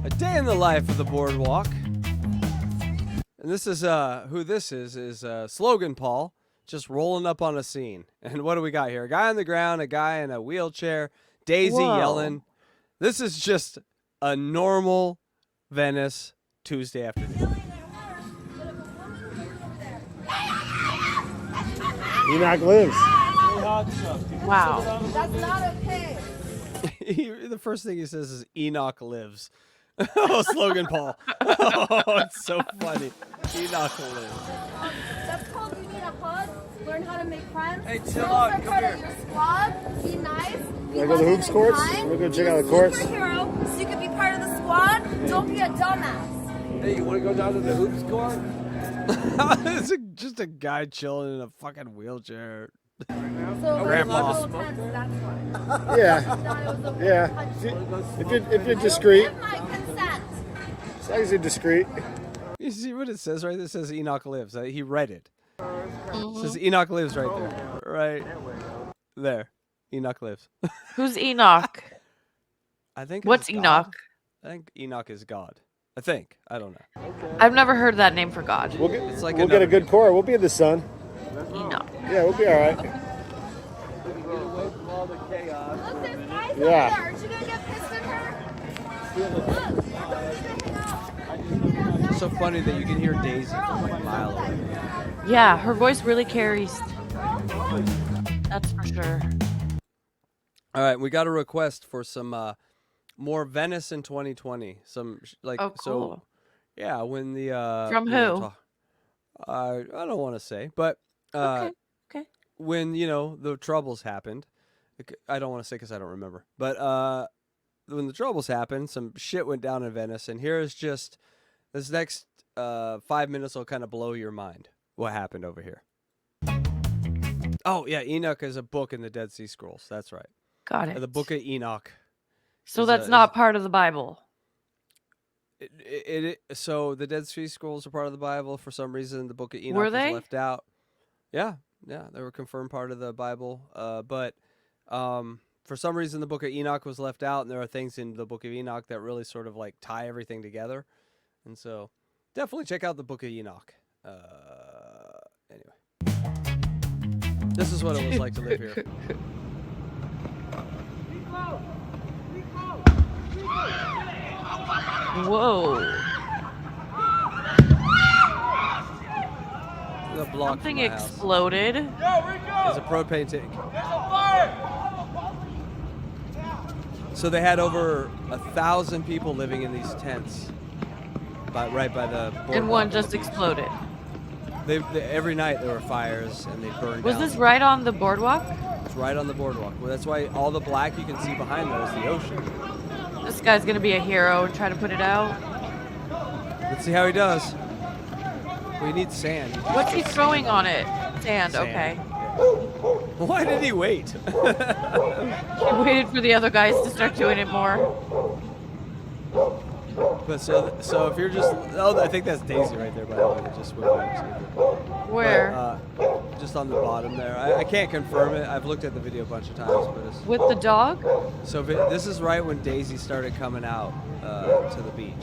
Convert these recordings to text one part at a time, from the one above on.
A day in the life of the boardwalk. And this is who this is Slogan Paul, just rolling up on a scene. And what do we got here? A guy on the ground, a guy in a wheelchair, Daisy yelling. This is just a normal Venice Tuesday afternoon. Enoch lives. Wow. That's not okay. The first thing he says is Enoch lives. Oh, Slogan Paul. Oh, it's so funny. Enoch lives. That's called you need a hug. Learn how to make friends. Hey, chill out. Come Part here. of your squad. Be nice. Be Wanna go to the hoops courts? We're gonna check out the courts. Superhero, so you can be part of the squad. Don't be a dumbass. Hey, you want to go down to the hoops court? It's just a guy chilling in a fucking wheelchair. So Grandpa. it's a little tense, that's why. Yeah. Thought it was a Yeah. punch. If you're discreet, Give my consent. as long as you're discreet. You see what it says right there? It says Enoch lives. He read it. It says Enoch lives right there. Right there. Enoch lives. Who's Enoch? I think. What's it's God. Enoch? I think Enoch is God. I think. I don't know. I've never heard that name for God. We'll get, It's like we'll get a another good core. We'll be in the sun. Enoch. Yeah, we'll be all right. Look, there's ice over Yeah. there. Aren't you gonna get pissed at her? Look. It's so funny that you can hear Daisy from like a mile away. Yeah, her voice really carries. That's for sure. All right, we got a request for some more Venice in 2020. Some like Oh, cool. so. Yeah, when the From who? I don't want to say, but Okay. when the troubles happened, I don't want to say because I don't remember, but when the troubles happened, some shit went down in Venice, and here is just this next 5 minutes will kind of blow your mind. What happened over here? Oh yeah, Enoch is a book in the Dead Sea Scrolls. That's right. Got it. The Book of Enoch. So is that's a- not part of the Bible. So the Dead Sea Scrolls are part of the Bible. For some reason, the Book of Enoch Were was they? left out. Yeah, they were confirmed part of the Bible. But for some reason, the Book of Enoch was left out, and there are things in the Book of Enoch that really sort of like tie everything together. And so, definitely check out the Book of Enoch. Anyway, this is what it was like to live here. Whoa. The block from Something my house exploded. is a propane tank. So they had over 1,000 people living in these tents, right by the boardwalk. And one just exploded. They every night there were fires and they burned Was down. this right on the boardwalk? It's right on the boardwalk. Well, that's why all the black you can see behind there is the ocean. This guy's gonna be a hero and try to put it out. Let's see how he does. We need sand. What's he throwing on it? Sand, okay. Why did he wait? He waited for the other guys to start doing it more. But so if you're just I think that's Daisy right there by the way. That just went by her. Where? But, just on the bottom there. I can't confirm it. I've looked at the video a bunch of times, but it's With the dog? so this is right when Daisy started coming out to the beach.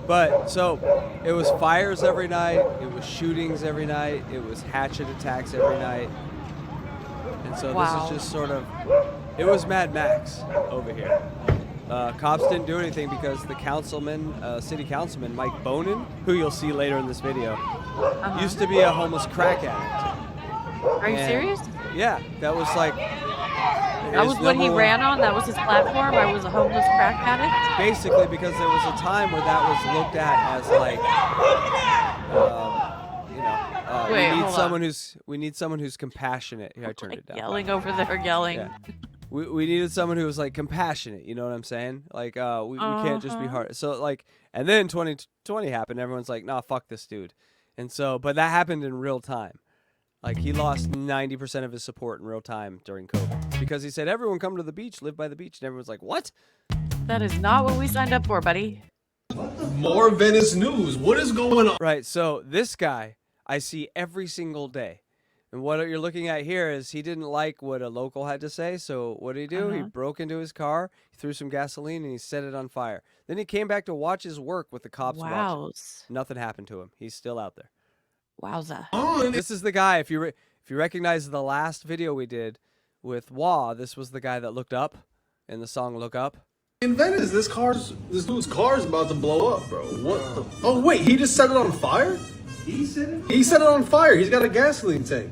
But so it was fires every night, it was shootings every night, it was hatchet attacks every night. And so Wow. this is just sort of, it was Mad Max over here. Cops didn't do anything because the city councilman, Mike Bonin, who you'll see later in this video, used to be a homeless crack addict. Are you And- serious? Yeah, that was like. That was what he ran on? That was his platform? I was a homeless crack addict? Basically, because there was a time where that was looked at as like, Wait, we need someone who's compassionate. Here, I turned it down. Yelling over there, yelling. Yeah. We needed someone who was like compassionate. You know what I'm saying? Like, we can't just be hard. So like, and then 2020 happened. Everyone's like, nah, fuck this dude. And so, but that happened in real time. Like he lost 90% of his support in real time during COVID because he said, everyone come to the beach, live by the beach. And everyone's like, what? That is not what we signed up for, buddy. More Venice news. What is going on? Right. So this guy I see every single day. And what you're looking at here is he didn't like what a local had to say, so what did he do? He broke into his car, threw some gasoline, and he set it on fire. Then he came back to watch his work with the cops watching. Nothing happened to him. He's still out there. Wowza. This is the guy, if you recognize the last video we did with Wah, this was the guy that looked up in the song Look Up. In Venice, this dude's car is about to blow up, bro. What the? Oh, wait, he just set it on fire? He set it? He set it on fire. He's got a gasoline tank.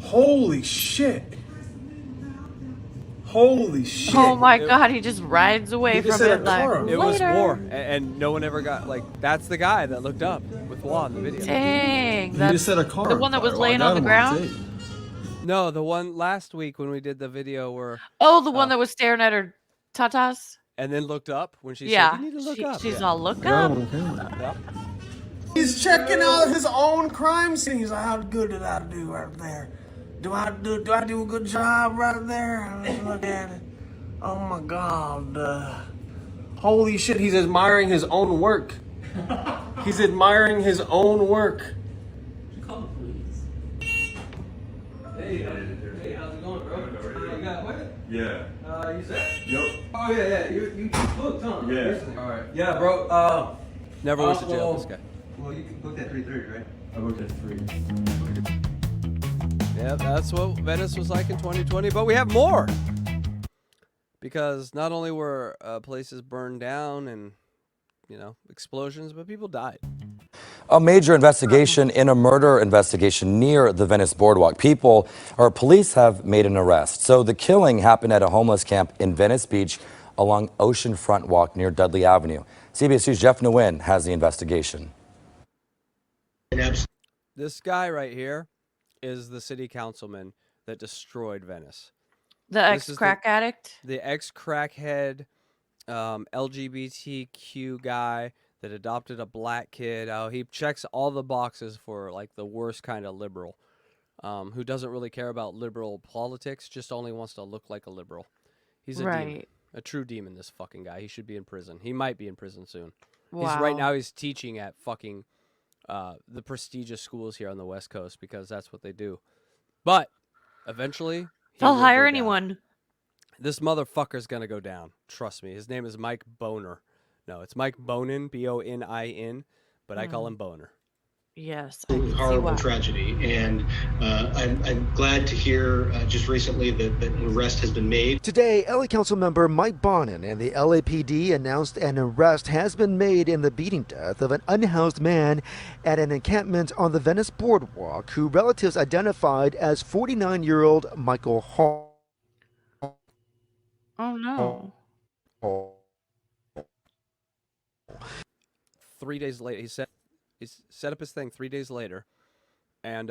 Holy shit. Holy shit. Oh my god, he just rides away from it like, it was war, and no one ever got, like, that's the guy that looked up with Wah in the video. Dang. He just set a car the one that was laying on the ground? No, the one last week when we did the video where... Oh, the one that was staring at her tatas? And then looked up when she said, you need to look up. She's all, look up. Yep. He's checking out his own crime scene. He's like, how good did I do right there? Do I do a good job right there? Let's look at it. Oh my God. Holy shit, he's admiring his own work. He's admiring his own work. Call the police. Hey, how's it going, bro? You got what? Yeah. You said? Yep. Oh, yeah. You booked, huh? Yeah. Recently. All right. Yeah, bro. Never went to jail, this guy. Well, you booked at 3:30, right? I booked at 3. Yeah, that's what Venice was like in 2020, but we have more. Because not only were places burned down and, explosions, but people died. A major investigation in a murder investigation near the Venice boardwalk. Police have made an arrest. So the killing happened at a homeless camp in Venice Beach along Oceanfront Walk near Dudley Avenue. CBS News' Jeff Nguyen has the investigation. This guy right here is the city councilman that destroyed Venice. The ex-crack addict? The ex-crackhead, LGBTQ guy that adopted a black kid. Oh, he checks all the boxes for, like, the worst kind of liberal, who doesn't really care about liberal politics, just only wants to look like a liberal. He's a demon. A true demon, this fucking guy. He should be in prison. He might be in prison soon. Wow. Right now he's teaching at fucking the prestigious schools here on the West Coast because that's what they do. But eventually... They'll hire anyone. This motherfucker's gonna go down. Trust me. His name is Mike Boner. No, it's Mike Bonin, B-O-N-I-N, but I call him Boner. Yes. Horrible tragedy, and I'm glad to hear just recently that an arrest has been made. Today, LA Council member Mike Bonin and the LAPD announced an arrest has been made in the beating death of an unhoused man at an encampment on the Venice boardwalk who relatives identified as 49-year-old Michael Hall. Oh, no. 3 days later, he set up his thing 3 days later, and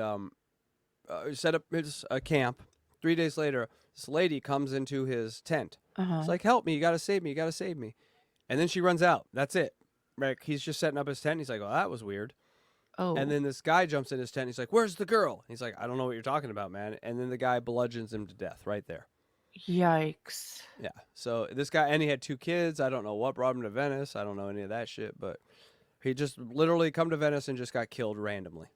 set up his camp. 3 days later, this lady comes into his tent. It's like, help me, you gotta save me, you gotta save me. And then she runs out. That's it. Like, he's just setting up his tent. He's like, well, that was weird. Oh. And then this guy jumps in his tent. He's like, where's the girl? He's like, I don't know what you're talking about, man. And then the guy bludgeons him to death right there. Yikes. Yeah. So this guy, and he had 2 kids. I don't know what brought him to Venice. I don't know any of that shit, but he just literally come to Venice and just got killed randomly.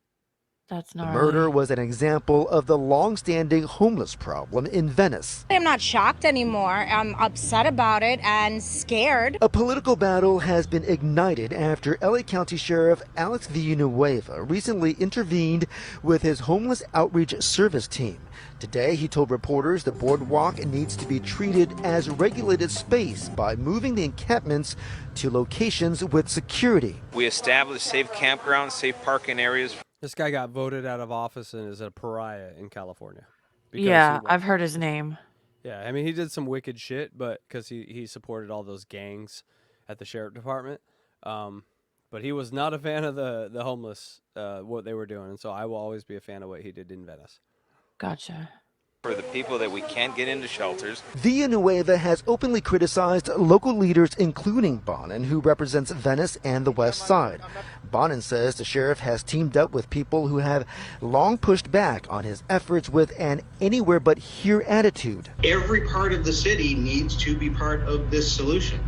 That's The not murder was an example of the long-standing homeless problem in Venice. I'm not shocked anymore. I'm upset about it and scared. A political battle has been ignited after LA County Sheriff Alex Villanueva recently intervened with his homeless outreach service team. Today, he told reporters the boardwalk needs to be treated as regulated space by moving the encampments to locations with security. We established safe campgrounds, safe parking areas. This guy got voted out of office and is a pariah in California. Yeah, I've heard his name. Yeah, I mean, he did some wicked shit, but because he supported all those gangs at the sheriff department. But he was not a fan of the homeless, what they were doing. And so I will always be a fan of what he did in Venice. Gotcha. For the people that we can't get into shelters. Villanueva has openly criticized local leaders, including Bonin, who represents Venice and the West Side. Bonin says the sheriff has teamed up with people who have long pushed back on his efforts with an anywhere but here attitude. Every part of the city needs to be part of this solution.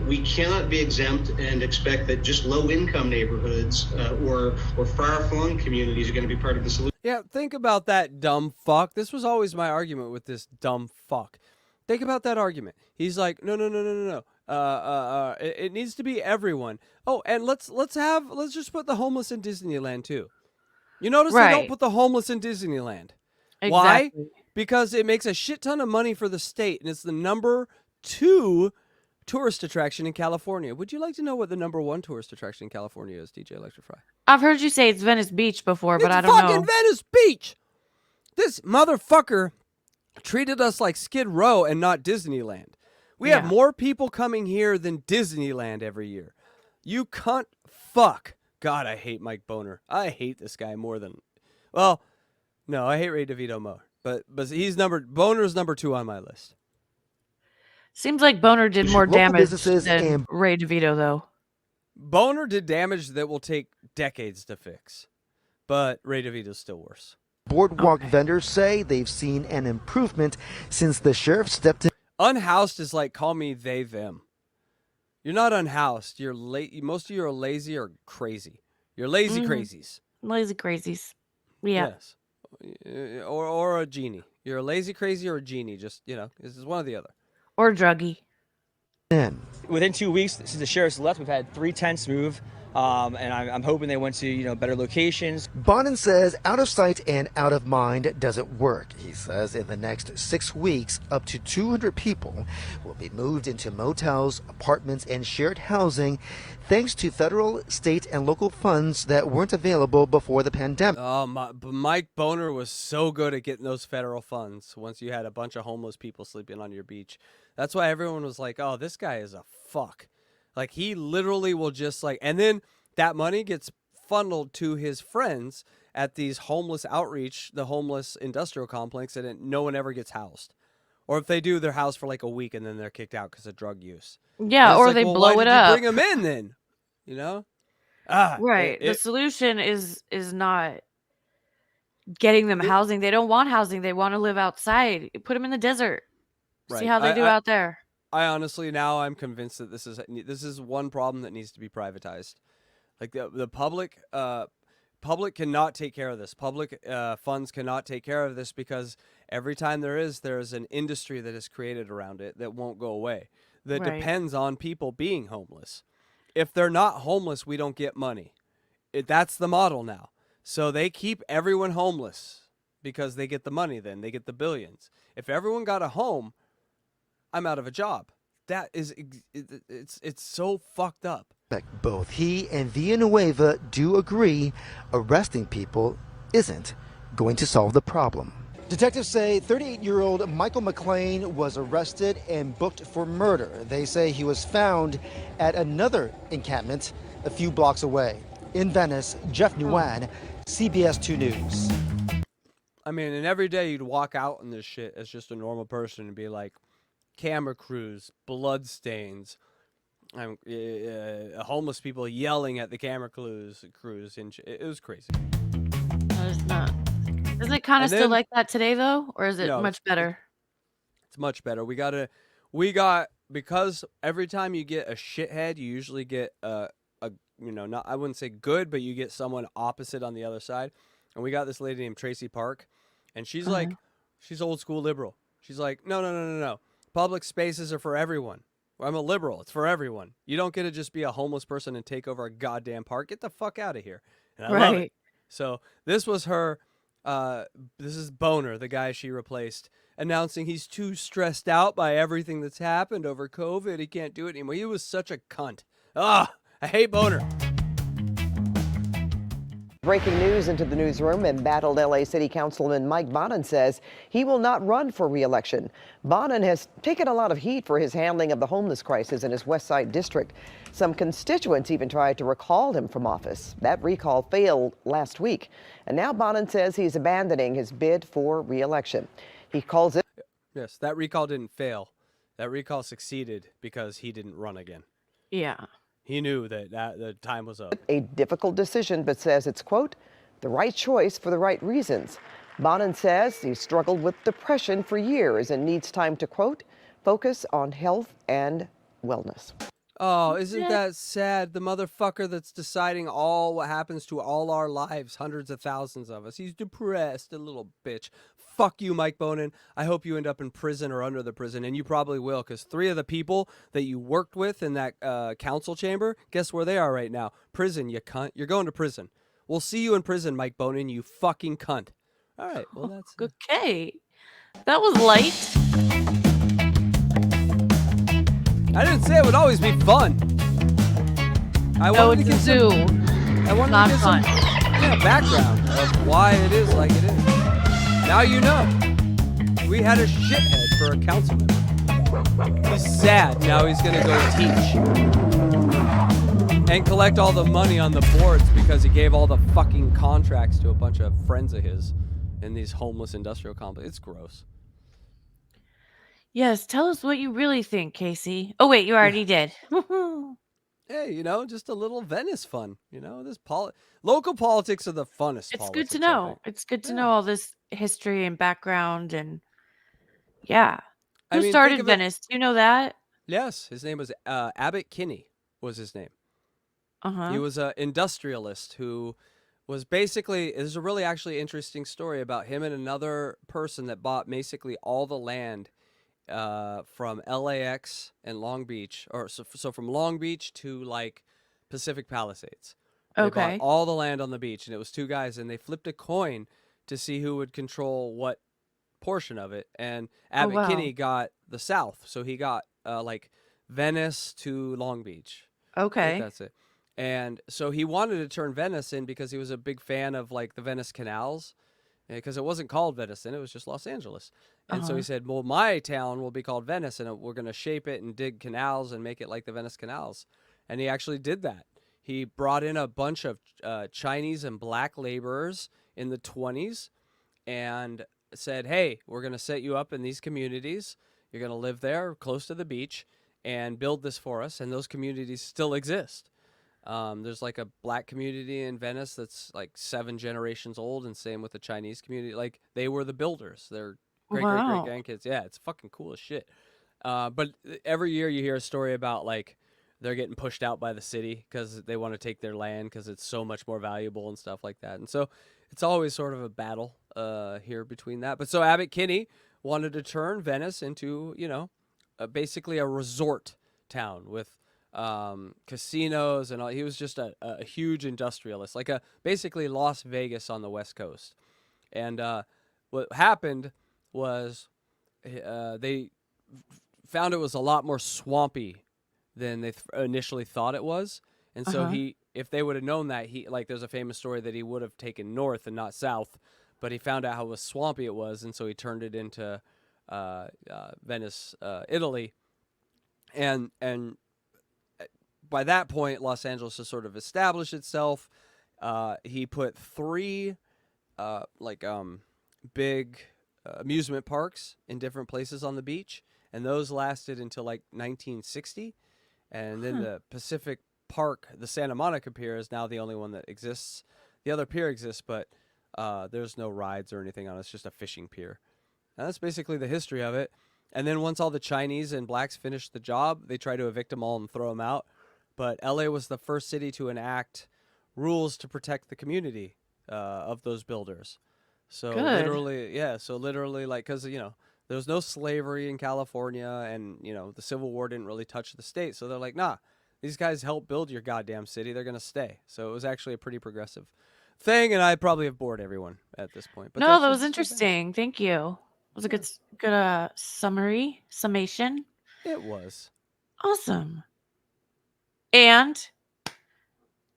We cannot be exempt and expect that just low-income neighborhoods or far-flung communities are going to be part of the solution. Yeah, think about that dumb fuck. This was always my argument with this dumb fuck. Think about that argument. He's like, no. It needs to be everyone. Oh, and let's just put the homeless in Disneyland too. You notice they don't Right. put the homeless in Disneyland. Why? Exactly. Because it makes a shit ton of money for the state, and it's the number 2 tourist attraction in California. Would you like to know what the number 1 tourist attraction in California is, DJ Electrify? I've heard you say it's Venice Beach before, but It's I don't fucking know. Venice Beach. This motherfucker treated us like Skid Row and not Disneyland. We have more people coming here than Disneyland every year. You cunt fuck. God, I hate Mike Boner. I hate this guy more than... Well, no, I hate Ray DeVito more. But Boner's number 2 on my list. Seems like Boner did more Local damage businesses than and- Ray DeVito, though. Boner did damage that will take decades to fix. But Ray DeVito's still worse. Boardwalk vendors say they've seen an improvement since the sheriff stepped in. Unhoused is like, call me they, them. You're not unhoused. You're most of you are lazy or crazy. You're lazy crazies. Lazy crazies. Yeah. Yes. Or a genie. You're a lazy crazy or a genie. Just, this is one or the other. Or druggy. Within 2 weeks since the sheriff's left, we've had 3 tents move, and I'm hoping they went to better locations. Bonin says out of sight and out of mind doesn't work. He says in the next 6 weeks, up to 200 people will be moved into motels, apartments, and shared housing, thanks to federal, state, and local funds that weren't available before the pandemic. But Mike Boner was so good at getting those federal funds once you had a bunch of homeless people sleeping on your beach. That's why everyone was like, oh, this guy is a fuck. Like, he literally will just and then that money gets funneled to his friends at these homeless outreach, the homeless industrial complex, and no one ever gets housed. Or if they do, they're housed for like a week and then they're kicked out because of drug use. Yeah, or they blow why it did up. you bring them in then? Right. The solution is not getting them housing. They don't want housing. They want to live outside. Put them in the desert. Right. See how they do out there. I honestly, now I'm convinced that this is one problem that needs to be privatized. Like the public cannot take care of this. Public funds cannot take care of this because every time there's an industry that is created around it that won't go away. That depends on people being homeless. If they're not homeless, we don't get money. That's the model now. So they keep everyone homeless because they get the money then. They get the billions. If everyone got a home, I'm out of a job. That is, it's so fucked up. Both he and Villanueva do agree arresting people isn't going to solve the problem. Detectives say 38-year-old Michael McLean was arrested and booked for murder. They say he was found at another encampment a few blocks away. In Venice, Jeff Nguyen, CBS 2 News. I mean, and every day you'd walk out in this shit as just a normal person and be like, camera crews, blood stains, homeless people yelling at the camera crews. It was crazy. No, it's not. Isn't it kind of still like that today, though? Or is it much better? It's much better. Because every time you get a shithead, you usually get not, I wouldn't say good, but you get someone opposite on the other side. And we got this lady named Tracy Park, and she's like, she's old school liberal. She's like, no. Public spaces are for everyone. I'm a liberal. It's for everyone. You don't get to just be a homeless person and take over a goddamn park. Get the fuck out of here. And I love it. So this was her. This is Boner, the guy she replaced, announcing he's too stressed out by everything that's happened over COVID. He can't do it anymore. He was such a cunt. I hate Boner. Breaking news into the newsroom. Embattled LA City Councilman Mike Bonin says he will not run for re-election. Bonin has taken a lot of heat for his handling of the homeless crisis in his West Side district. Some constituents even tried to recall him from office. That recall failed last week. And now Bonin says he's abandoning his bid for re-election. He calls it... Yes, that recall didn't fail. That recall succeeded because he didn't run again. Yeah. He knew that the time was up. A difficult decision, but says it's, quote, the right choice for the right reasons. Bonin says he struggled with depression for years and needs time to, quote, focus on health and wellness. Oh, isn't that sad? The motherfucker that's deciding all what happens to all our lives, hundreds of thousands of us. He's depressed, a little bitch. Fuck you, Mike Bonin. I hope you end up in prison or under the prison, and you probably will, because 3 of the people that you worked with in that council chamber, guess where they are right now? Prison, you cunt. You're going to prison. We'll see you in prison, Mike Bonin, you fucking cunt. All right, well, that's okay. That was light. I didn't say it would always be fun. I wanted to it's give a zoo. I wanted Not to give fun. some background of why it is like it is. Now you know. We had a shithead for a council member. He's sad. Now he's going to go teach. And collect all the money on the boards because he gave all the fucking contracts to a bunch of friends of his in these homeless industrial complexes. It's gross. Yes, tell us what you really think, Casey. Oh wait, you already did. Hey, just a little Venice fun. This local politics are the funnest. It's politics, good to know. It's good to know all this history and background and yeah. Who started Venice? Do you know that? Yes, his name was Abbot Kinney. Was his name? He was an industrialist who was basically. There's a really actually interesting story about him and another person that bought basically all the land from LAX and Long Beach, or so from Long Beach to like Pacific Palisades. They bought all the land on the beach, and it was 2 guys, and they flipped a coin to see who would control what portion of it. And Abbot Kinney got the south, so he got like Venice to Long Beach. Okay, that's it. And so he wanted to turn Venice in because he was a big fan of like the Venice canals. Because it wasn't called Venice then, it was just Los Angeles. And so he said, well, my town will be called Venice, and we're going to shape it and dig canals and make it like the Venice canals. And he actually did that. He brought in a bunch of Chinese and black laborers in the 1920s and said, hey, we're going to set you up in these communities. You're going to live there close to the beach and build this for us. And those communities still exist. There's like a black community in Venice that's like 7 generations old, and same with the Chinese community. Like they were the builders. They're great grandkids. Yeah, it's fucking cool as shit. But every year you hear a story about like they're getting pushed out by the city because they want to take their land because it's so much more valuable and stuff like that. And so it's always sort of a battle here between that. But so Abbot Kinney wanted to turn Venice into basically a resort town with casinos and all. He was just a huge industrialist, like basically Las Vegas on the West Coast. And what happened was they found it was a lot more swampy than they initially thought it was. And so if they would have known that, there's a famous story that he would have taken north and not south, but he found out how swampy it was, and so he turned it into Venice, Italy. And by that point, Los Angeles has sort of established itself. He put 3 big amusement parks in different places on the beach, and those lasted until like 1960. And then the Pacific Park, the Santa Monica Pier, is now the only one that exists. The other pier exists, but there's no rides or anything on it. It's just a fishing pier. And that's basically the history of it. And then once all the Chinese and blacks finished the job, they tried to evict them all and throw them out. But LA was the first city to enact rules to protect the community of those builders. So literally, like, because there was no slavery in California, and the Civil War didn't really touch the state. So they're like, nah, these guys helped build your goddamn city. They're gonna stay. So it was actually a pretty progressive thing, and I probably have bored everyone at this point. But no, that was interesting. Thank you. It was a good summation. It was awesome. And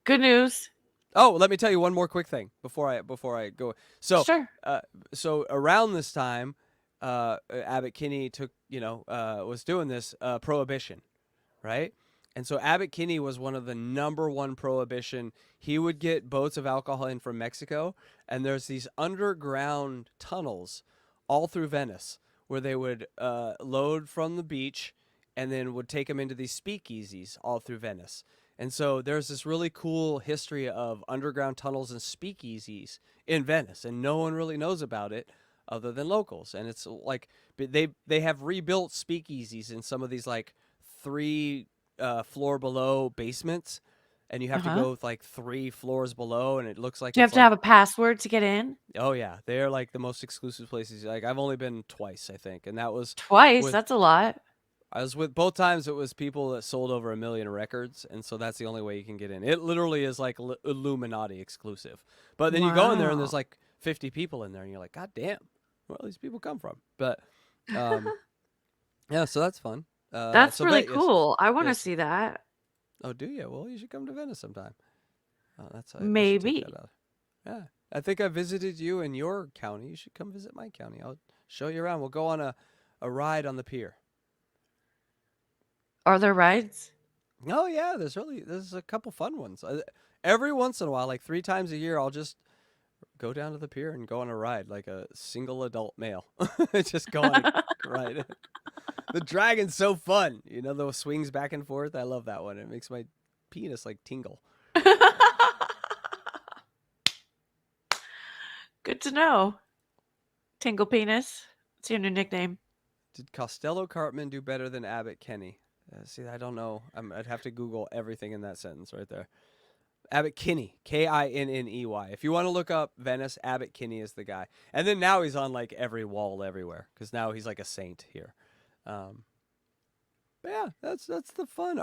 good news. Oh, let me tell you one more quick thing before I go. So sure. So around this time, Abbot Kinney was doing this prohibition, right? And so Abbot Kinney was one of the #1 prohibition. He would get boats of alcohol in from Mexico, and there's these underground tunnels all through Venice where they would load from the beach and then would take them into these speakeasies all through Venice. And so there's this really cool history of underground tunnels and speakeasies in Venice, and no one really knows about it other than locals. And it's like they have rebuilt speakeasies in some of these like 3 floor below basements, and you have to go like 3 floors below, and it looks like Do you have it's to like, have a password to get in? oh yeah, they're like the most exclusive places. Like I've only been twice, I think, and that was Twice? with That's a lot. I was with both times. It was people that sold over 1 million records, and so that's the only way you can get in. It literally is like Illuminati exclusive. But then you go in there, and there's Wow. like 50 people in there, and you're like, God damn, where all these people come from? But yeah, so that's fun. That's So really Yes, cool. I want to yes. see that. Oh, do you? Well, you should come to Venice sometime. Oh, that's I should take Maybe. that out. Yeah, I think I visited you in your county. You should come visit my county. I'll show you around. We'll go on a ride on the pier. Are there rides? Oh yeah, there's a couple fun ones. Every once in a while, like 3 times a year, I'll just go down to the pier and go on a ride, like a single adult male. Just go on a ride. The dragon's so fun. You know, those swings back and forth. I love that one. It makes my penis like tingle. Good to know. Tingle Penis. It's your new nickname. Did Costello Cartman do better than Abbott Kinney? See, I don't know. I'd have to Google everything in that sentence right there. Abbott Kinney, Kinney. If you want to look up Venice, Abbott Kinney is the guy. And then now he's on like every wall everywhere because now he's like a saint here. But yeah, that's the fun.